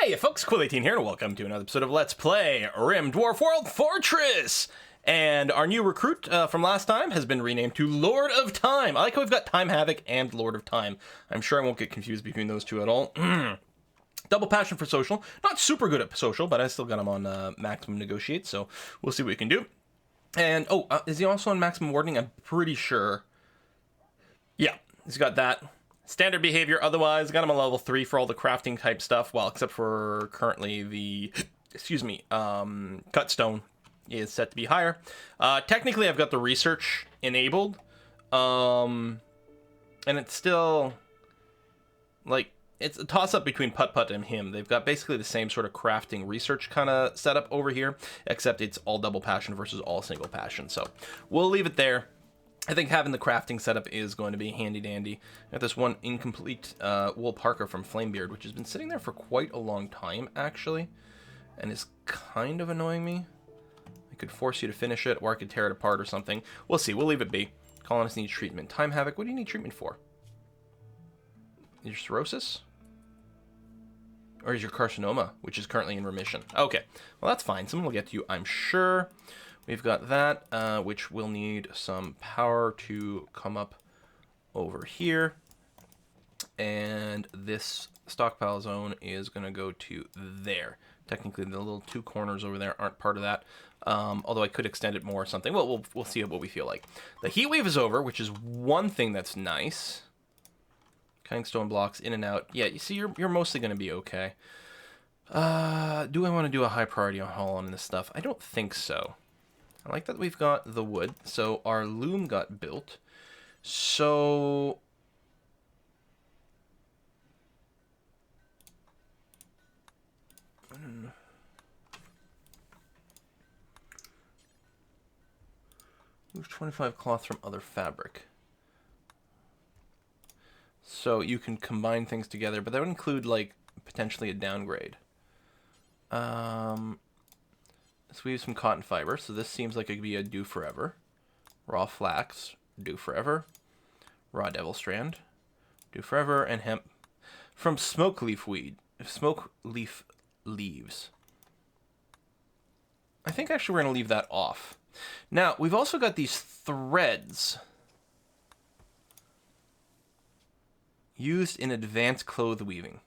Hey folks, Quill18 here, and welcome to another episode of Let's Play Rim Dwarf World Fortress! And our new recruit from last time has been renamed to Lord of Time. I like how we've got Time Havoc and Lord of Time. I'm sure I won't get confused between those two at all. Double passion for social. Not super good at social, but I still got him on maximum negotiate, so we'll see what we can do. And, is he also on maximum warning? I'm pretty sure. Yeah, he's got that. Standard behavior, otherwise, got him a level 3 for all the crafting type stuff, well, except for currently the, cut stone is set to be higher. Technically, I've got the research enabled, and it's still, like, it's a toss-up between Putt-Putt and him. They've got basically the same sort of crafting research kind of setup over here, except it's all double passion versus all single passion, so we'll leave it there. I think having the crafting setup is going to be handy-dandy. I got this one incomplete wool parka from Flamebeard, which has been sitting there for quite a long time, actually, and is kind of annoying me. I could force you to finish it, or I could tear it apart or something. We'll see. We'll leave it be. Colonist needs treatment. Time Havoc, what do you need treatment for? Your cirrhosis? Or is your carcinoma, which is currently in remission? Okay. Well, that's fine. Someone will get to you, I'm sure. We've got that, which will need some power to come up over here. And this stockpile zone is going to go to there. Technically, the little two corners over there aren't part of that. Although I could extend it more or something. Well, we'll see what we feel like. The heat wave is over, which is one thing that's nice. Cutting stone blocks in and out. Yeah, you see, you're mostly going to be okay. Do I want to do a high priority on haul on this stuff? I don't think so. I like that we've got the wood, so our loom got built. So move 25 cloth from other fabric. So you can combine things together, but that would include like potentially a downgrade. So we have some cotton fiber, so this seems like it could be a do forever. Raw flax, do forever. Raw devil strand, do forever, and hemp from smoke leaf leaves. I think actually we're gonna leave that off. Now we've also got these threads used in advanced cloth weaving.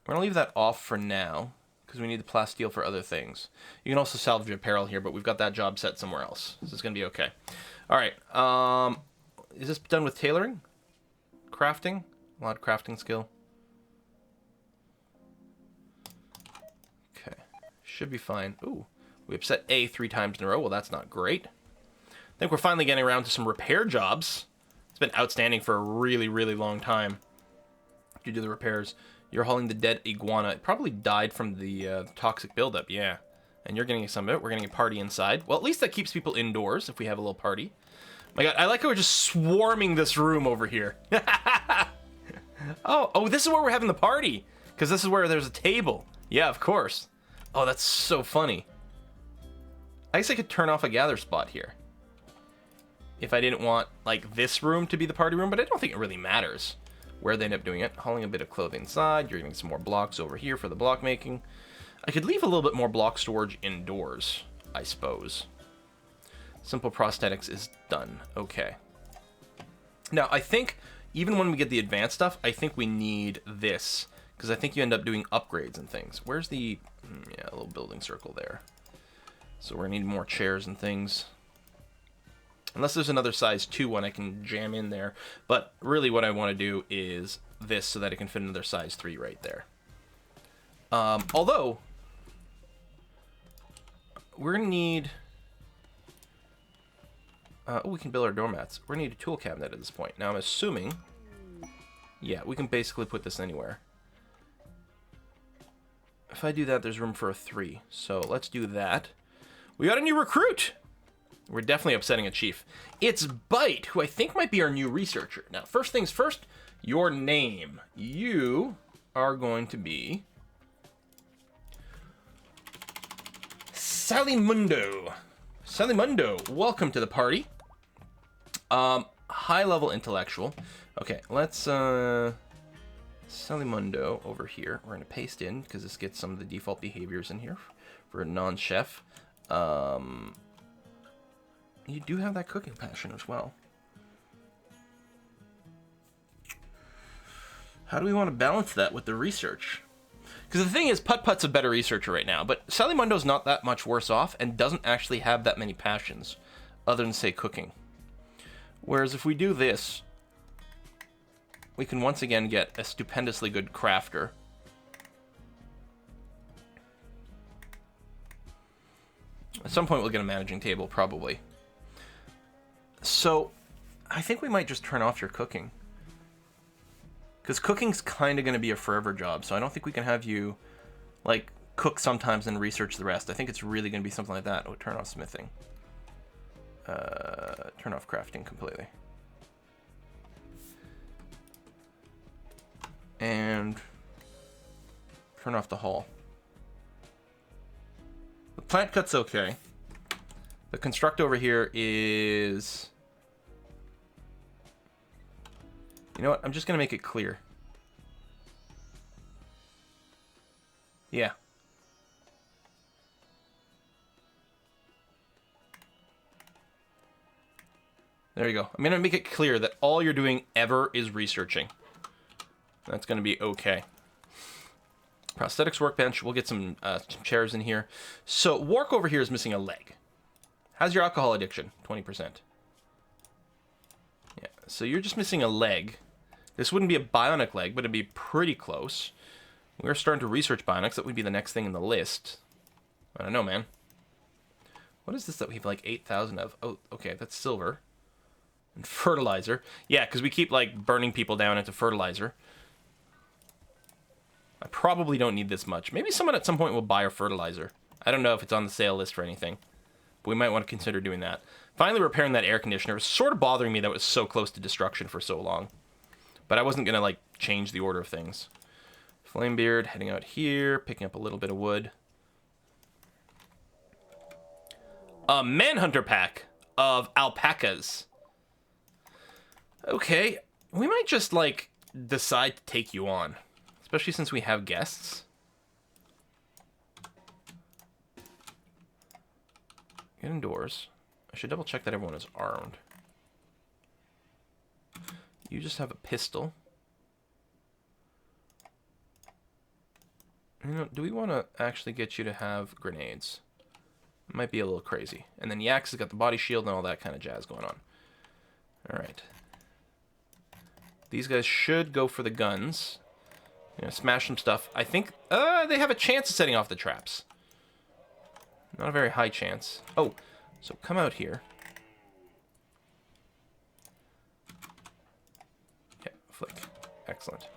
We're going to leave that off for now, because we need the plasteel for other things. You can also salvage apparel here, but we've got that job set somewhere else. So it's going to be okay. Alright, is this done with tailoring? Crafting? A lot of crafting skill. Okay, should be fine. Ooh, we upset A 3 times in a row. Well, that's not great. I think we're finally getting around to some repair jobs. It's been outstanding for a really, really long time to do the repairs. You're hauling the dead iguana. It probably died from the toxic buildup, yeah. And you're getting some of it. We're getting a party inside. Well, at least that keeps people indoors if we have a little party. My God, I like how we're just swarming this room over here. Oh, this is where we're having the party. Because this is where there's a table. Yeah, of course. Oh, that's so funny. I guess I could turn off a gather spot here. If I didn't want, like, this room to be the party room, but I don't think it really matters where they end up doing it. Hauling a bit of clothing inside. You're getting some more blocks over here for the block making. I could leave a little bit more block storage indoors, I suppose. Simple prosthetics is done. Okay. Now, I think, even when we get the advanced stuff, I think we need this. Because I think you end up doing upgrades and things. Where's the... yeah, a little building circle there. So we're going to need more chairs and things. Unless there's another size 2 one I can jam in there. But really what I want to do is this so that it can fit another size 3 right there. Although, we're going to need... we can build our doormats. We're going to need a tool cabinet at this point. Now I'm assuming... yeah, we can basically put this anywhere. If I do that, there's room for a 3. So let's do that. We got a new recruit! We're definitely upsetting a chief. It's Bite, who I think might be our new researcher. Now, first things first, your name. You are going to be... Salimundo. Salimundo, welcome to the party. high-level intellectual. Okay, let's Salimundo over here. We're going to paste in, because this gets some of the default behaviors in here for a non-chef. You do have that cooking passion as well. How do we want to balance that with the research? Because the thing is, Putt-Putt's a better researcher right now, but Salimundo's not that much worse off and doesn't actually have that many passions, other than, say, cooking. Whereas if we do this, we can once again get a stupendously good crafter. At some point we'll get a managing table, probably. So, I think we might just turn off your cooking. Because cooking's kind of going to be a forever job, so I don't think we can have you, like, cook sometimes and research the rest. I think it's really going to be something like that. Oh, turn off smithing. Turn off crafting completely. And turn off the hall. The plant cut's okay. The construct over here is... You know what? I'm just going to make it clear. Yeah. There you go. I'm going to make it clear that all you're doing ever is researching. That's going to be okay. Prosthetics workbench. We'll get some chairs in here. So, Wark over here is missing a leg. How's your alcohol addiction? 20%. Yeah, so you're just missing a leg. This wouldn't be a bionic leg, but it'd be pretty close. We're starting to research bionics. That would be the next thing in the list. I don't know, man. What is this that we have like 8,000 of? Oh, okay, that's silver. And fertilizer. Yeah, because we keep like burning people down into fertilizer. I probably don't need this much. Maybe someone at some point will buy our fertilizer. I don't know if it's on the sale list or anything. But we might want to consider doing that. Finally repairing that air conditioner. It was sort of bothering me that it was so close to destruction for so long. But I wasn't going to, like, change the order of things. Flamebeard heading out here, picking up a little bit of wood. A manhunter pack of alpacas. Okay, we might just, like, decide to take you on. Especially since we have guests. Get indoors. I should double check that everyone is armed. You just have a pistol. You know, do we want to actually get you to have grenades? It might be a little crazy. And then Yax has got the body shield and all that kind of jazz going on. Alright. These guys should go for the guns. You know, smash some stuff. I think they have a chance of setting off the traps. Not a very high chance. Oh, so come out here. Yeah, flick. Excellent.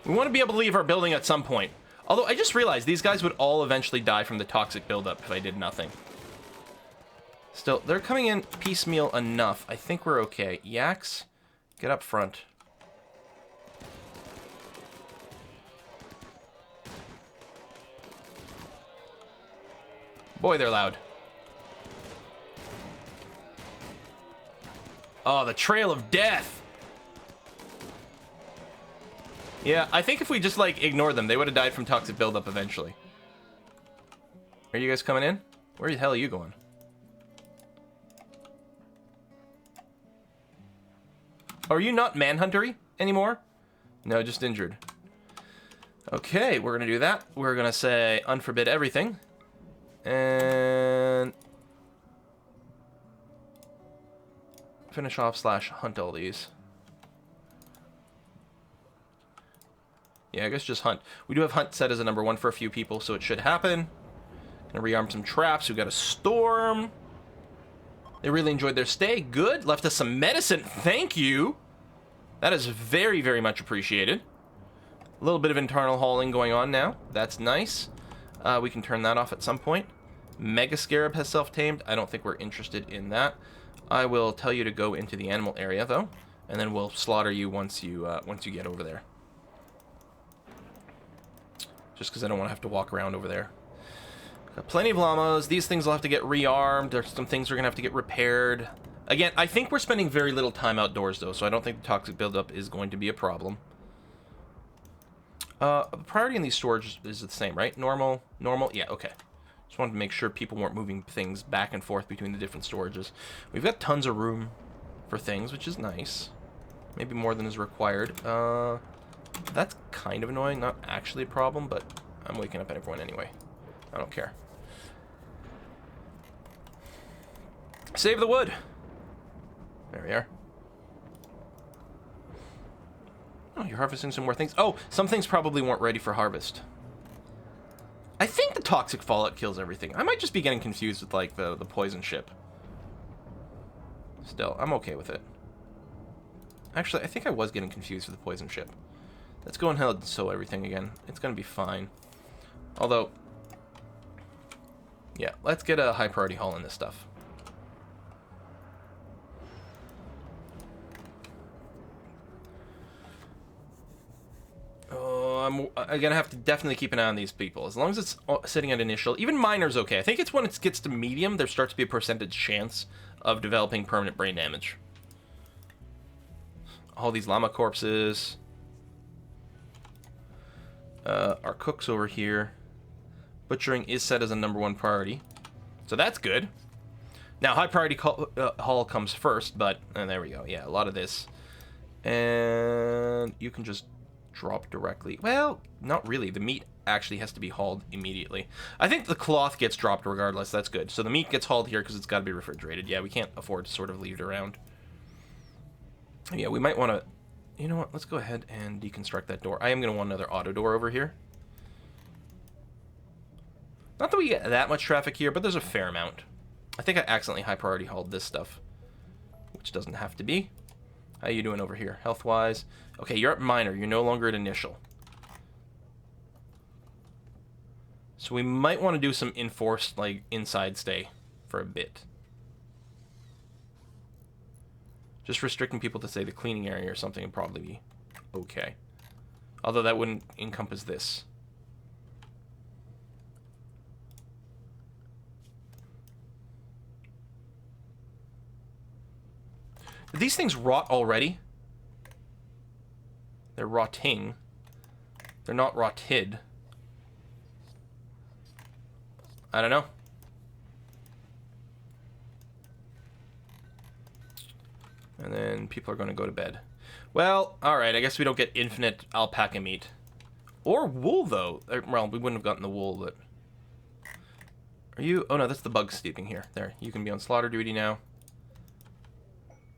We want to be able to leave our building at some point. Although I just realized these guys would all eventually die from the toxic buildup if I did nothing. Still, they're coming in piecemeal enough. I think we're okay. Yax, get up front. Boy, they're loud. Oh, the trail of death. Yeah, I think if we just, like, ignore them, they would have died from toxic buildup eventually. Are you guys coming in? Where the hell are you going? Are you not manhuntery anymore? No, just injured. Okay, we're going to do that. We're going to say unforbid everything. And finish off / hunt all these. Yeah, I guess just hunt. We do have hunt set as a number 1 for a few people, so it should happen. Gonna rearm some traps. We've got a storm. They really enjoyed their stay. Good. Left us some medicine. Thank you. That is very, very much appreciated. A little bit of internal hauling going on now. That's nice. We can turn that off at some point. Mega Scarab has self-tamed. I don't think we're interested in that. I will tell you to go into the animal area, though, and then we'll slaughter you once you get over there. Just because I don't want to have to walk around over there. Got plenty of llamas. These things will have to get rearmed. There's some things are going to have to get repaired. Again, I think we're spending very little time outdoors, though, so I don't think the toxic buildup is going to be a problem. The priority in these storages is the same, right? Normal? Yeah, okay. Just wanted to make sure people weren't moving things back and forth between the different storages. We've got tons of room for things, which is nice. Maybe more than is required. That's kind of annoying. Not actually a problem, but I'm waking up everyone anyway. I don't care. Save the wood! There we are. Oh, you're harvesting some more things. Oh, some things probably weren't ready for harvest. I think the toxic fallout kills everything. I might just be getting confused with, like, the poison ship. Still, I'm okay with it. Actually, I think I was getting confused with the poison ship. Let's go ahead and sow everything again. It's going to be fine. Although, yeah, let's get a high priority haul in this stuff. I'm going to have to definitely keep an eye on these people. As long as it's sitting at initial, even minor's okay. I think it's when it gets to medium, there starts to be a percentage chance of developing permanent brain damage. All these llama corpses. Our cook's over here. Butchering is set as a #1 priority. So that's good. Now, high priority haul comes first, but there we go. Yeah, a lot of this. And you can just drop directly. Well, not really. The meat actually has to be hauled immediately. I think the cloth gets dropped regardless. That's good. So the meat gets hauled here because it's got to be refrigerated. Yeah, we can't afford to sort of leave it around. Yeah, we might want to... You know what? Let's go ahead and deconstruct that door. I am going to want another auto door over here. Not that we get that much traffic here, but there's a fair amount. I think I accidentally high priority hauled this stuff, which doesn't have to be. How you doing over here, health-wise? Okay, you're at minor. You're no longer at initial. So we might want to do some enforced, like, inside stay for a bit. Just restricting people to, say, the cleaning area or something would probably be okay. Although that wouldn't encompass this. Did these things rot already? They're rotting. They're not rotted. I don't know. And then people are going to go to bed. Well, alright, I guess we don't get infinite alpaca meat. Or wool, though. Well, we wouldn't have gotten the wool, but... Are you... Oh, no, that's the bug sleeping here. There, you can be on slaughter duty now.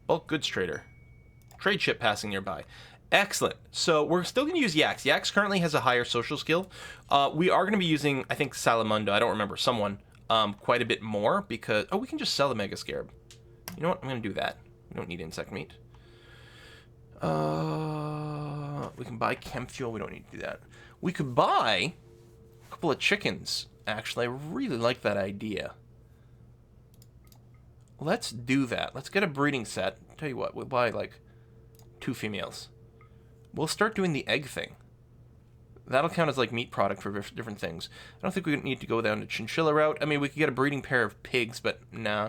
Bulk goods trader. Trade ship passing nearby. Excellent. So we're still going to use Yax. Yax currently has a higher social skill. We are going to be using, I think, Salamundo. I don't remember. Someone. Quite a bit more because... Oh, we can just sell the Mega Scarab. You know what? I'm going to do that. We don't need insect meat. We can buy chem fuel. We don't need to do that. We could buy a couple of chickens. Actually, I really like that idea. Let's do that. Let's get a breeding set. Tell you what, we'll buy like 2 females. We'll start doing the egg thing. That'll count as like meat product for different things. I don't think we need to go down to chinchilla route. I mean, we could get a breeding pair of pigs, but nah.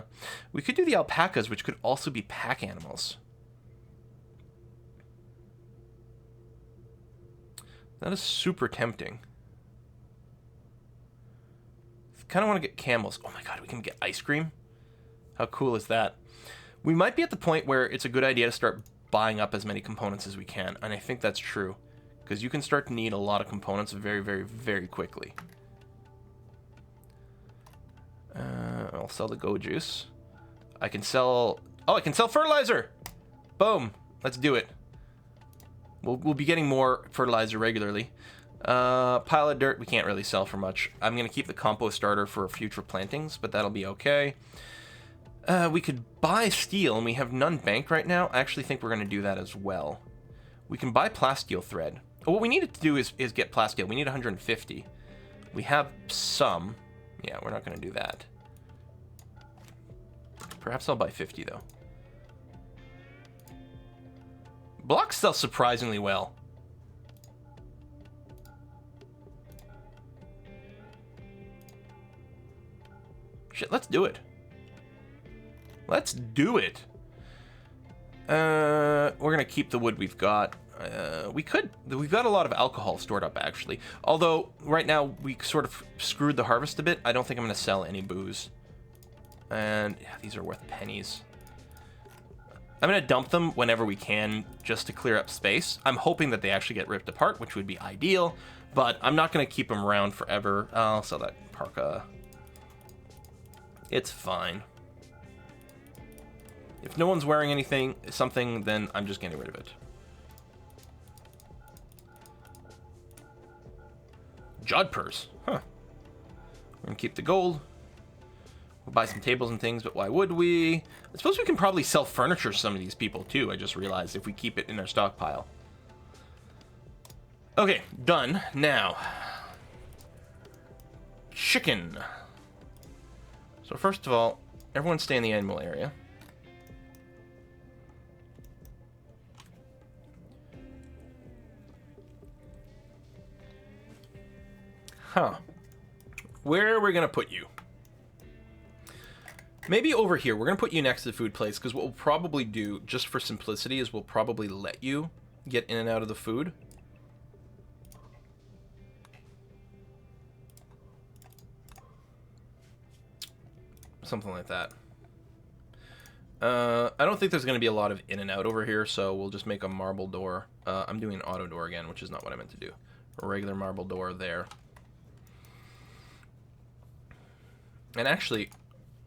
We could do the alpacas, which could also be pack animals. That is super tempting. Kind of want to get camels. Oh my god, we can get ice cream? How cool is that? We might be at the point where it's a good idea to start buying up as many components as we can, and I think that's true. Because you can start to need a lot of components very, very, very quickly. I'll sell the go juice. I can sell... Oh, I can sell fertilizer! Boom! Let's do it. We'll be getting more fertilizer regularly. Pile of dirt we can't really sell for much. I'm going to keep the compost starter for future plantings, but that'll be okay. We could buy steel, and we have none banked right now. I actually think we're going to do that as well. We can buy plasteel thread. What we needed to do is get plasteel. We need 150. We have some. Yeah, we're not going to do that. Perhaps I'll buy 50, though. Blocks sell surprisingly well. Shit, let's do it. Let's do it. We're gonna keep the wood we've got. We've got a lot of alcohol stored up, actually. Although, right now, we sort of screwed the harvest a bit. I don't think I'm gonna sell any booze. And, yeah, these are worth pennies. I'm gonna dump them whenever we can, just to clear up space. I'm hoping that they actually get ripped apart, which would be ideal, but I'm not gonna keep them around forever. I'll sell that parka. It's fine. If no one's wearing something, then I'm just getting rid of it. Jodhpurs. Huh. We're gonna keep the gold. We'll buy some tables and things, but why would we? I suppose we can probably sell furniture to some of these people, too. I just realized if we keep it in our stockpile. Okay, done. Now. Chicken. So first of all, everyone stay in the animal area. Huh. Where are we going to put you? Maybe over here. We're going to put you next to the food place, because what we'll probably do, just for simplicity, is we'll probably let you get in and out of the food. Something like that. I don't think there's going to be a lot of in and out over here, so we'll just make a marble door. I'm doing an auto door again, which is not what I meant to do. A regular marble door there. And actually,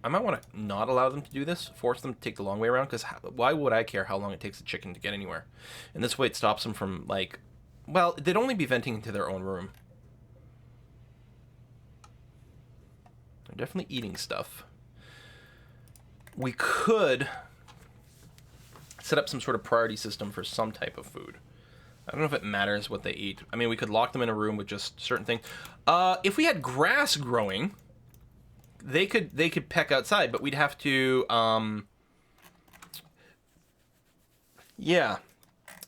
I might want to not allow them to do this, force them to take the long way around, because why would I care how long it takes a chicken to get anywhere? And this way it stops them from, like, well, they'd only be venting into their own room. They're definitely eating stuff. We could set up some sort of priority system for some type of food. I don't know if it matters what they eat. I mean, we could lock them in a room with just certain things. If we had grass growing, they could peck outside, but we'd have to, yeah,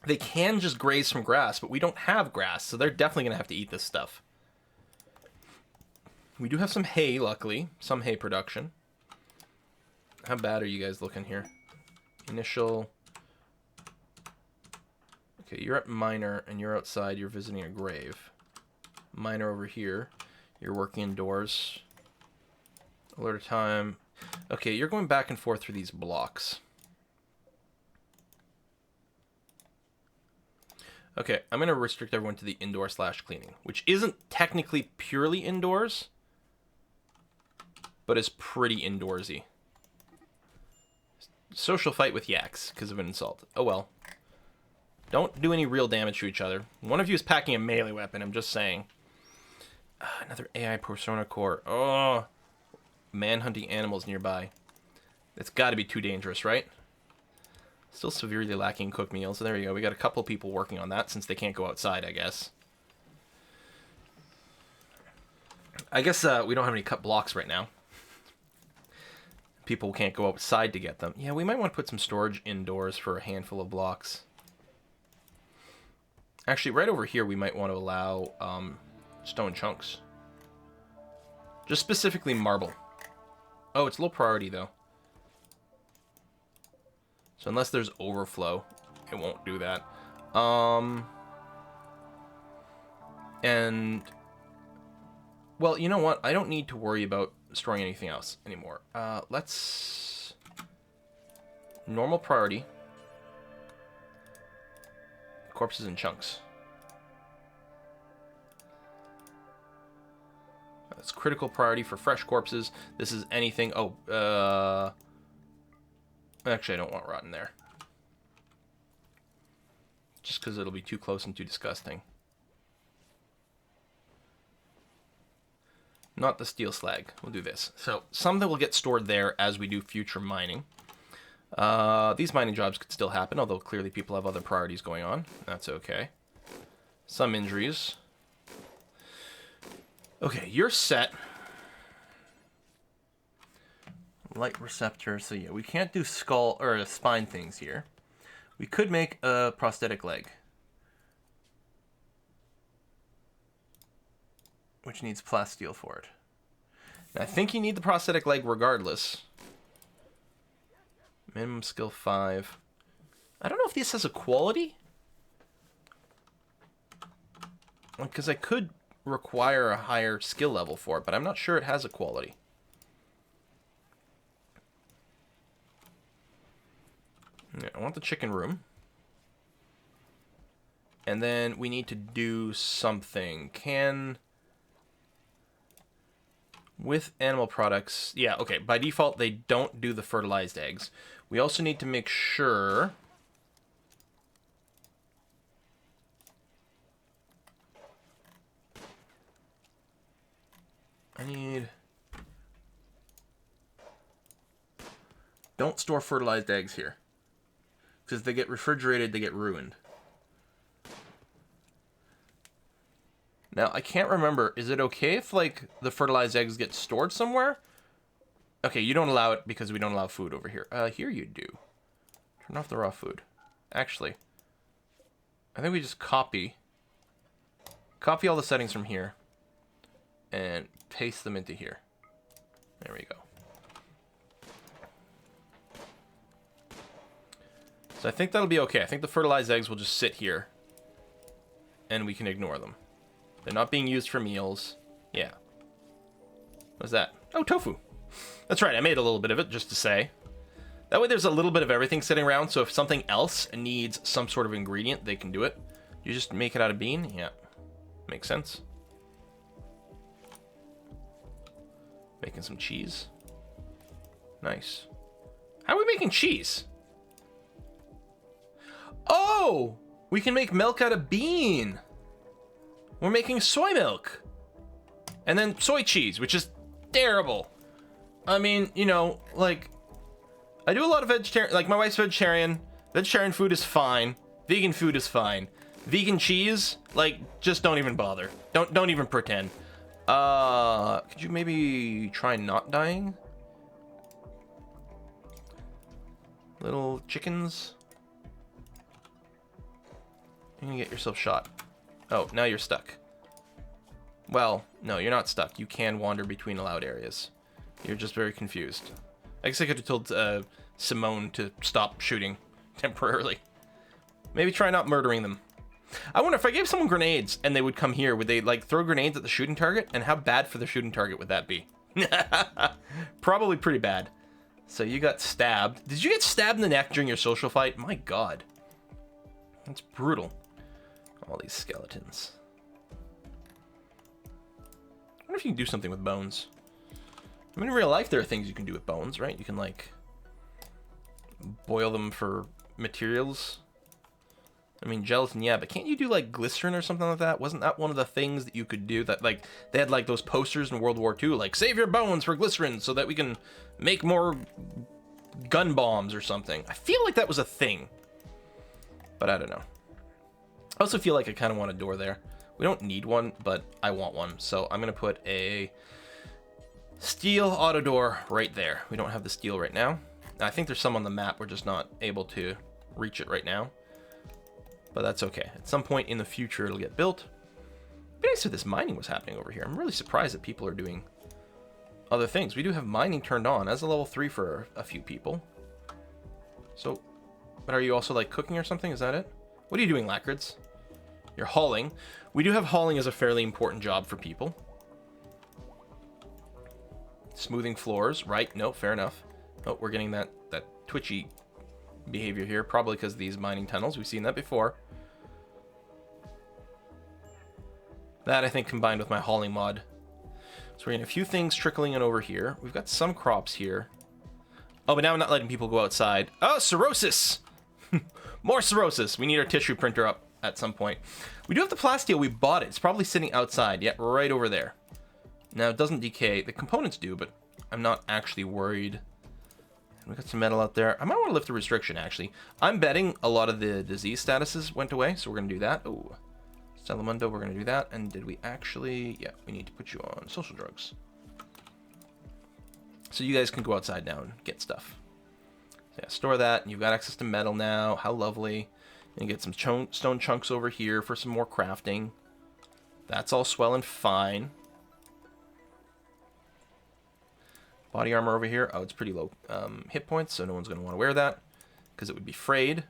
they can just graze from grass, but we don't have grass, so they're definitely gonna have to eat this stuff. We do have some hay, luckily, some hay production. How bad are you guys looking here? Initial. Okay, you're at minor, and you're outside. You're visiting a grave. Minor over here. You're working indoors. Alert of time. Okay, you're going back and forth through these blocks. Okay, I'm going to restrict everyone to the indoor/cleaning, which isn't technically purely indoors, but is pretty indoorsy. Social fight with yaks because of an insult. Oh well. Don't do any real damage to each other. One of you is packing a melee weapon, I'm just saying. Another AI persona core. Oh, manhunting animals nearby. It's got to be too dangerous, right? Still severely lacking cooked meals. So there you go. We got a couple people working on that since they can't go outside, I guess. I guess we don't have any cut blocks right now. People can't go outside to get them. Yeah, we might want to put some storage indoors for a handful of blocks. Actually, right over here, we might want to allow stone chunks. Just specifically marble. Oh, it's low priority, though. So unless there's overflow, it won't do that. And, well, you know what? I don't need to worry about storing anything else anymore. Let's normal priority, corpses in chunks. That's critical priority for fresh corpses. This is anything. Oh, actually, I don't want rotten there, just because it'll be too close and too disgusting. Not the steel slag. We'll do this. So some that will get stored there as we do future mining. These mining jobs could still happen, although clearly people have other priorities going on. That's okay. Some injuries. Okay, you're set. Light receptor. So yeah, we can't do skull or spine things here. We could make a prosthetic leg, which needs plasteel for it. I think you need the prosthetic leg regardless. Minimum skill 5. I don't know if this has a quality. Because I could require a higher skill level for it, but I'm not sure it has a quality. Yeah, I want the chicken room. And then we need to do something. With animal products... Yeah, okay. By default, they don't do the fertilized eggs. We also need to make sure... I need... Don't store fertilized eggs here. Because they get refrigerated, they get ruined. Now, I can't remember. Is it okay if, like, the fertilized eggs get stored somewhere? Okay, you don't allow it because we don't allow food over here. Here you do. Turn off the raw food. Actually, I think we just copy all the settings from here and paste them into here. There we go. So I think that'll be okay. I think the fertilized eggs will just sit here and we can ignore them. They're not being used for meals. Yeah. What's that? Oh, tofu. That's right, I made a little bit of it just to say. That way there's a little bit of everything sitting around, so if something else needs some sort of ingredient, they can do it. You just make it out of bean? Yeah. Makes sense. Making some cheese. Nice. How are we making cheese? Oh! We can make milk out of bean! We're making soy milk! And then soy cheese, which is terrible. I mean, you know, like... I do a lot of vegetarian... Like, my wife's vegetarian. Vegetarian food is fine. Vegan food is fine. Vegan cheese, like, just don't even bother. Don't even pretend. Could you maybe try not dying? Little chickens. You can get yourself shot. Oh, now you're stuck. Well, no, you're not stuck. You can wander between allowed areas. You're just very confused. I guess I could have told Simone to stop shooting temporarily. Maybe try not murdering them. I wonder if I gave someone grenades and they would come here, would they like throw grenades at the shooting target? And how bad for the shooting target would that be? Probably pretty bad. So you got stabbed. Did you get stabbed in the neck during your social fight? My God. That's brutal. All these skeletons. I wonder if you can do something with bones. I mean, in real life, there are things you can do with bones, right? You can, like, boil them for materials. I mean, gelatin, yeah, but can't you do, like, glycerin or something like that? Wasn't that one of the things that you could do that, like, they had, like, those posters in World War II, like, save your bones for glycerin so that we can make more gun bombs or something. I feel like that was a thing, but I don't know. I also feel like I kind of want a door there. We don't need one, but I want one, so I'm going to put a steel auto door right there. We don't have the steel right now. I think there's some on the map. We're just not able to reach it right now. But that's okay. At some point in the future, it'll get built. It'd be nice if this mining was happening over here. I'm really surprised that people are doing other things. We do have mining turned on as a level 3 for a few people. So, but are you also like cooking or something? Is that it? What are you doing, Lacrids? You're hauling. We do have hauling as a fairly important job for people. Smoothing floors, right? No, fair enough. Oh, we're getting that twitchy behavior here, probably because of these mining tunnels. We've seen that before. That, I think, combined with my hauling mod. So we're getting a few things trickling in over here. We've got some crops here. Oh, but now I'm not letting people go outside. Oh, cirrhosis! More cirrhosis! We need our tissue printer up at some point. We do have the plasteel. We bought it. It's probably sitting outside. Yeah, right over there. Now, it doesn't decay. The components do, but I'm not actually worried. We got some metal out there. I might want to lift the restriction, actually. I'm betting a lot of the disease statuses went away, so we're going to do that. Oh, Salamundo, we're going to do that. And did we actually... Yeah, we need to put you on social drugs. So you guys can go outside now and get stuff. So yeah, store that. And you've got access to metal now. How lovely. And get some stone chunks over here for some more crafting. That's all swell and fine. Body armor over here. Oh, it's pretty low hit points, so no one's going to want to wear that because it would be frayed.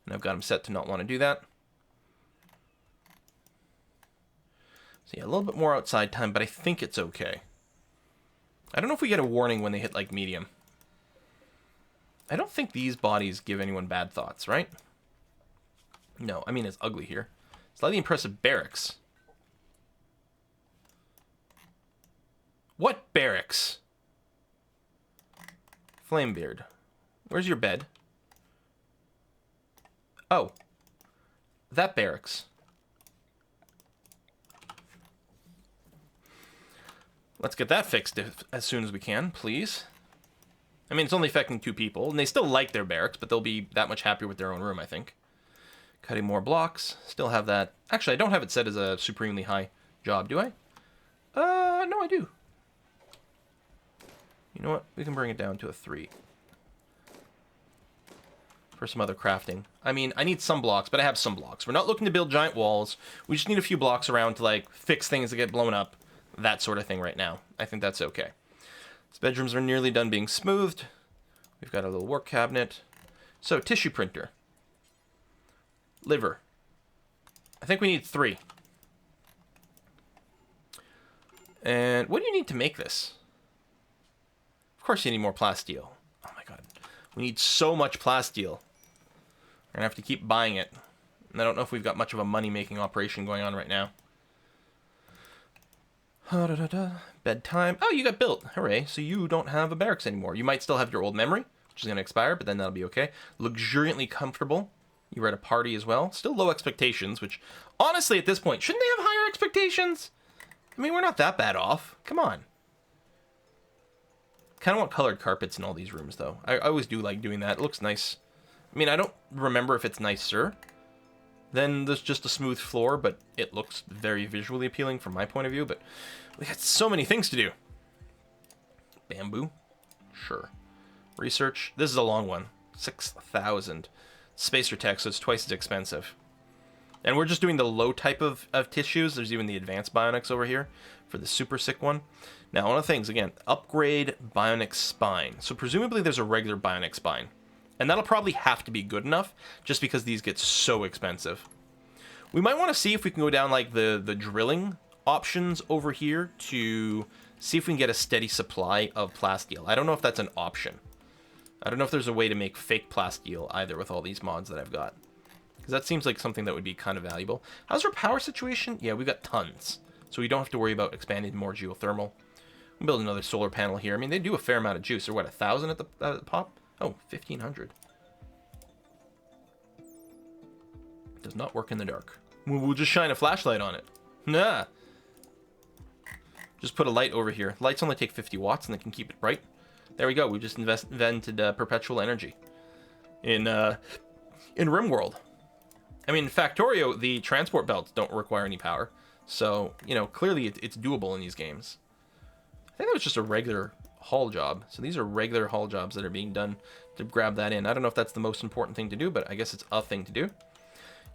And I've got them set to not want to do that. So yeah, a little bit more outside time, but I think it's okay. I don't know if we get a warning when they hit, like, medium. I don't think these bodies give anyone bad thoughts, right? No, I mean, it's ugly here. Slightly impressive barracks. What barracks? Flamebeard. Where's your bed? Oh. That barracks. Let's get that fixed as soon as we can, please. I mean, it's only affecting 2 people, and they still like their barracks, but they'll be that much happier with their own room, I think. Cutting more blocks. Still have that. Actually, I don't have it set as a supremely high job, do I? No, I do. You know what? We can bring it down to a 3. For some other crafting. I mean, I need some blocks, but I have some blocks. We're not looking to build giant walls. We just need a few blocks around to, like, fix things that get blown up. That sort of thing right now. I think that's okay. These bedrooms are nearly done being smoothed. We've got a little work cabinet. So, tissue printer. Liver. I think we need 3. And what do you need to make this? Of course you need more plasteel. Oh my god. We need so much plasteel. We're gonna have to keep buying it. And I don't know if we've got much of a money-making operation going on right now. Bedtime. Oh, you got built. Hooray. So you don't have a barracks anymore. You might still have your old memory, which is going to expire, but then that'll be okay. Luxuriantly comfortable. You were at a party as well. Still low expectations, which, honestly, at this point, shouldn't they have higher expectations? I mean, we're not that bad off. Come on. Kind of want colored carpets in all these rooms, though. I always do like doing that. It looks nice. I mean, I don't remember if it's nicer than there's just a smooth floor, but it looks very visually appealing from my point of view. But we got so many things to do. Bamboo? Sure. Research. This is a long one. 6,000. Spacer tech, so it's twice as expensive. And we're just doing the low type of tissues. There's even the advanced bionics over here for the super sick one. Now, one of the things, again, upgrade bionic spine. So presumably there's a regular bionic spine. And that'll probably have to be good enough, just because these get so expensive. We might want to see if we can go down, like, the drilling options over here to see if we can get a steady supply of plasteel. I don't know if that's an option. I don't know if there's a way to make fake plasteel either with all these mods that I've got. Because that seems like something that would be kind of valuable. How's our power situation? Yeah, we've got tons. So we don't have to worry about expanding more geothermal. We'll build another solar panel here. I mean, they do a fair amount of juice. They're, what, 1,000 at the pop? Oh, 1,500. Does not work in the dark. We'll just shine a flashlight on it. Nah. Just put a light over here. Lights only take 50 watts and they can keep it bright. There we go. We just invented perpetual energy in Rimworld. I mean, in Factorio, the transport belts don't require any power. So, you know, clearly it's doable in these games. I think that was just a regular haul job. So these are regular haul jobs that are being done to grab that in. I don't know if that's the most important thing to do, but I guess it's a thing to do.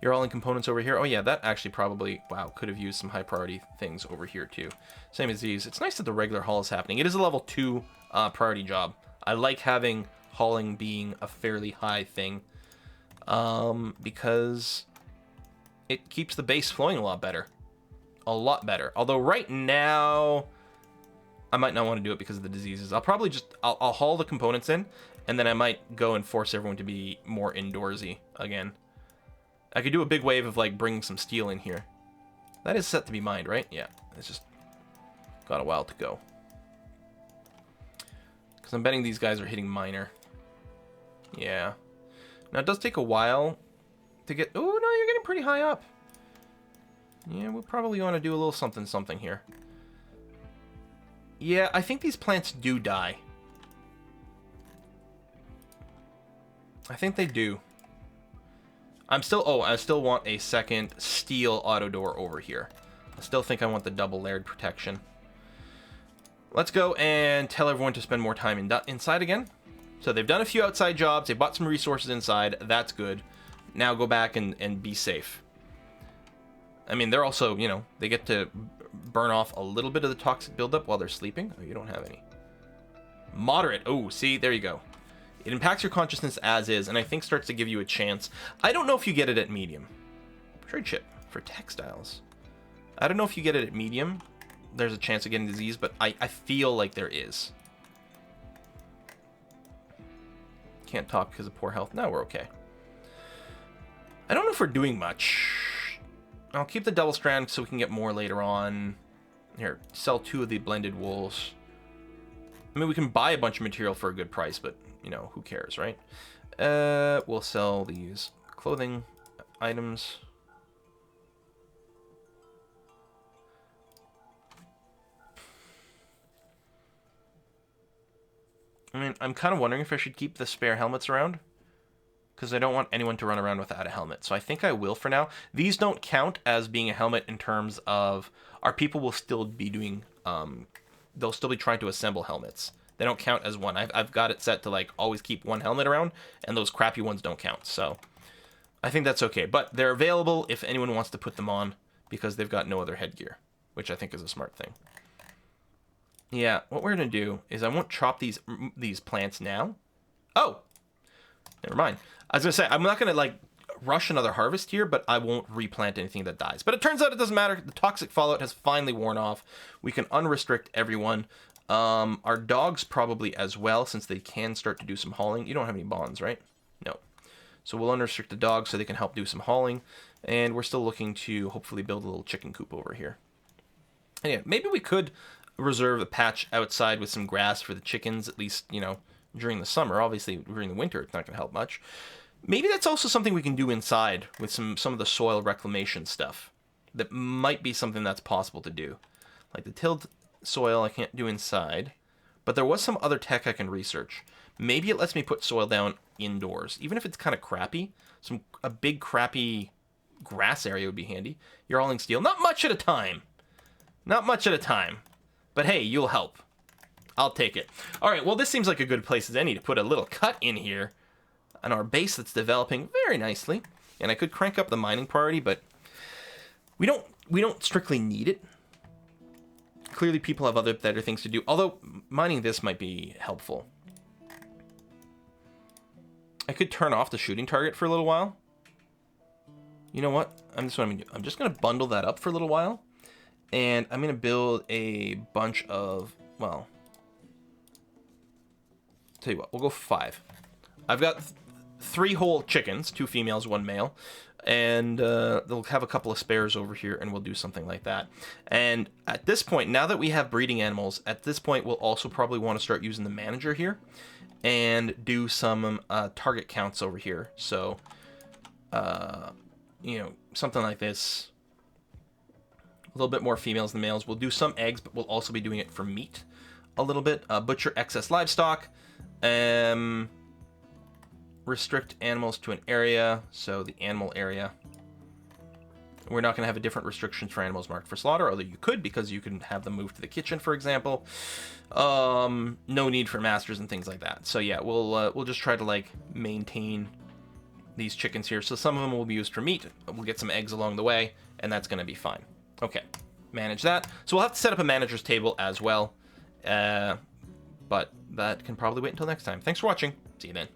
You're all in components over here. Oh yeah, that actually probably, wow, could have used some high priority things over here too. Same as these. It's nice that the regular haul is happening. It is a level 2 priority job. I like having hauling being a fairly high thing because it keeps the base flowing a lot better. A lot better. Although right now, I might not want to do it because of the diseases. I'll probably just, I'll haul the components in, and then I might go and force everyone to be more indoorsy again. I could do a big wave of, like, bringing some steel in here. That is set to be mined, right? Yeah, it's just got a while to go. Because I'm betting these guys are hitting minor. Yeah. Now, it does take a while to get... Oh, no, you're getting pretty high up. Yeah, we'll probably want to do a little something here. Yeah, I think these plants do die. I think they do. I still want a second steel auto door over here. I still think I want the double layered protection. Let's go and tell everyone to spend more time inside again. So they've done a few outside jobs. They bought some resources inside. That's good. Now go back and be safe. I mean, they're also, you know, they get to burn off a little bit of the toxic buildup while they're sleeping. Oh, you don't have any. Moderate. Oh, see, there you go. It impacts your consciousness as is, and I think starts to give you a chance. I don't know if you get it at medium. Trade chip for textiles. I don't know if you get it at medium. There's a chance of getting disease, but I feel like there is. Can't talk because of poor health. No, we're okay. I don't know if we're doing much. I'll keep the double strand so we can get more later on. Here, sell 2 of the blended wools. I mean, we can buy a bunch of material for a good price, but, you know, who cares, right? We'll sell these clothing items. I mean, I'm kind of wondering if I should keep the spare helmets around, because I don't want anyone to run around without a helmet. So I think I will for now. These don't count as being a helmet in terms of our people will still be doing, they'll still be trying to assemble helmets. They don't count as one. I've got it set to like always keep one helmet around, and those crappy ones don't count. So I think that's okay. But they're available if anyone wants to put them on, because they've got no other headgear, which I think is a smart thing. Yeah, what we're going to do is I won't chop these plants now. Oh, never mind. I was going to say, I'm not going to, like, rush another harvest here, but I won't replant anything that dies. But it turns out it doesn't matter. The toxic fallout has finally worn off. We can unrestrict everyone. Our dogs probably as well, since they can start to do some hauling. You don't have any bonds, right? No. So we'll unrestrict the dogs so they can help do some hauling. And we're still looking to hopefully build a little chicken coop over here. And yeah, maybe we could reserve a patch outside with some grass for the chickens, at least, you know, during the summer. Obviously, during the winter, it's not going to help much. Maybe that's also something we can do inside with some of the soil reclamation stuff. That might be something that's possible to do. Like the tilled soil I can't do inside, but there was some other tech I can research. Maybe it lets me put soil down indoors, even if it's kind of crappy. A big crappy grass area would be handy. You're hauling steel. Not much at a time. Not much at a time. But hey, you'll help. I'll take it. All right, well, this seems like a good place as any to put a little cut in here on our base that's developing very nicely. And I could crank up the mining priority, but we don't strictly need it. Clearly, people have other better things to do. Although mining this might be helpful. I could turn off the shooting target for a little while. You know what? I'm just gonna bundle that up for a little while. And I'm going to build a bunch of, well, tell you what, we'll go 5. I've got 3 whole chickens, 2 females, 1 male, and they'll have a couple of spares over here, and we'll do something like that. And at this point, now that we have breeding animals, at this point, we'll also probably want to start using the manager here and do some target counts over here. So, you know, something like this. A little bit more females than males. We'll do some eggs, but we'll also be doing it for meat a little bit. Butcher excess livestock. Restrict animals to an area. So the animal area. We're not going to have a different restrictions for animals marked for slaughter, although you could, because you can have them move to the kitchen, for example. No need for masters and things like that. So yeah, we'll just try to like maintain these chickens here. So some of them will be used for meat. We'll get some eggs along the way, and that's going to be fine. Okay, manage that. So we'll have to set up a manager's table as well. But that can probably wait until next time. Thanks for watching. See you then.